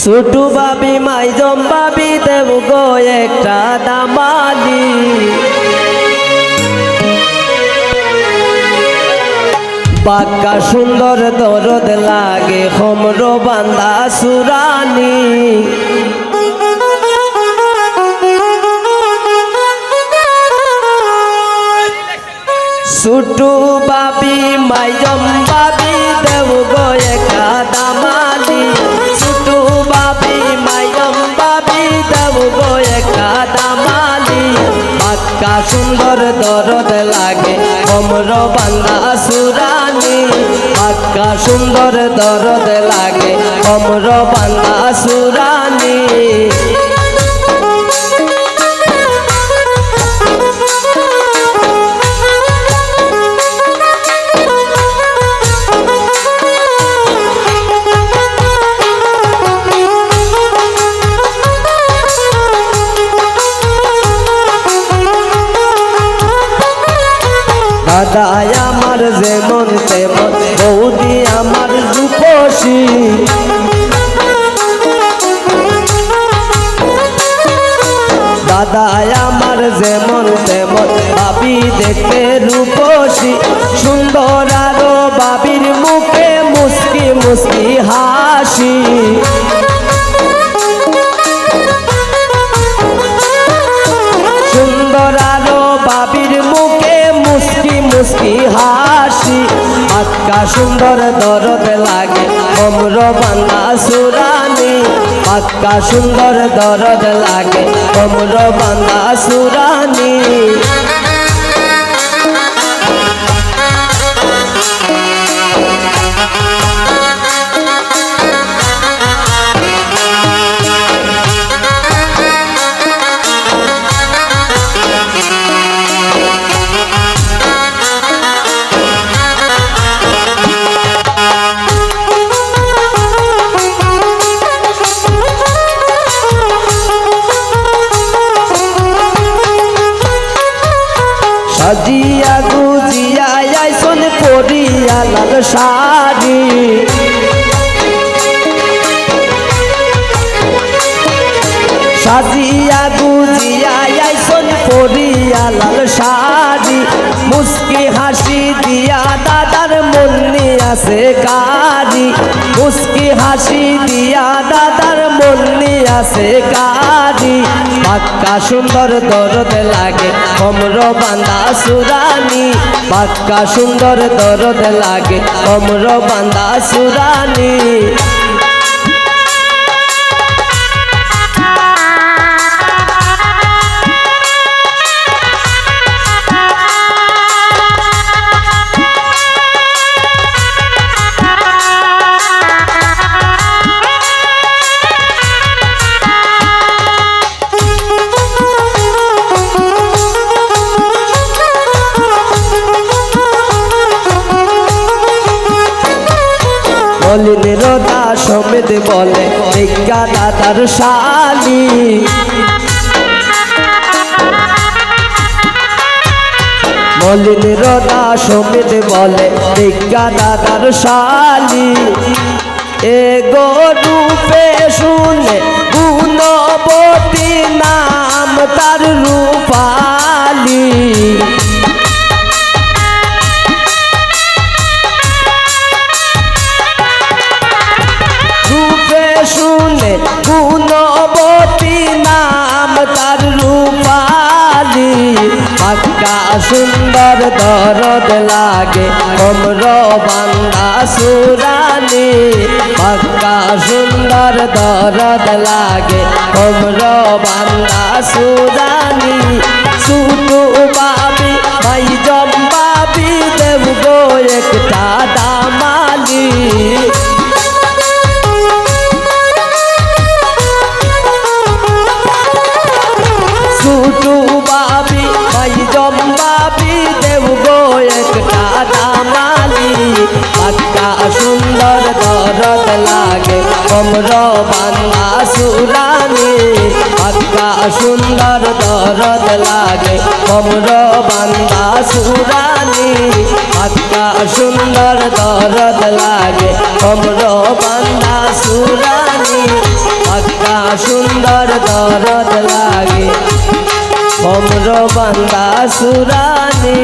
ছোটু বাবি মাইজম বাবি দেব গো একটা দামালি বাক্কা সুন্দর দরদ লাগে হোমর বান্দা সুরানি ছোটু বাবি মাইজম বাবি দেব গো একটা দামালি ছোটু বাবি মাইজম বাবি দেব গো একটা দামালি বাক্কা সুন্দর দরদ লাগে হোমর বান্দা সুরানি বাক্কা সুন্দর দরদ লাগে হোমর বান্দা সুরানি দাদা আমার যেমন তেমন বৌদি আমার রূপসী দাদা আমার যেমন তেমন বাবি দেখতে রূপসী সুন্দর আরো বাবির মুখে মুস্কি মুস্কি হাসি সুন্দর আরো বাবির মুখে মুস্কি মুস্কি হাসি বাক্কা সুন্দর দরদ লাগে হোমর বান্দা সুরানি বাক্কা সুন্দর দরদ লাগে হোমর বান্দা সুরানি সাজিয়া গুজিয়া আইসন পরিয়া লাল শাড়ি সাজিয়া গুজিয়া আইসন পরিয়া লাল শাড়ি মুস্কি হাসি দিয়া দাদার মন্নি আছে কারি মুস্কি হাসি দিয়া দাদার মন্নি আছে কারি বাক্কা সুন্দর দরদ লাগে হোমর বান্দা সুরানি বাক্কা সুন্দর দরদ লাগে হোমর বান্দা সুরানি মলিনের দাস সমেত বলে দেখা দাদার শালি মলিনের দাস সমেত বলে দেখা দাদার শালি এ গরূপে শুনে গুণবতী নাম তার রূপালি শুনে গুণবতী নাম তার রূপালি বাক্কা সুন্দর দরদ লাগে হোমর বান্দা সুরানি বাক্কা সুন্দর দরদ লাগে হোমর বান্দা সুরানি ছোটু বাবি মাইজম বাবি দেব গো একটা দামালি ছোটু বাবি মাইজম বাবি দেব গো একটা দামালি বাক্কা সুন্দর দরদ লাগে হোমর বান্দা সুরানি বাক্কা সুন্দর দরদ লাগে হোমর বান্দা সুরানি বাক্কা সুন্দর দরদ লাগে হোমর বান্দা সুরানি সুন্দর দরদ লাগে কমর বান্দা সুরানি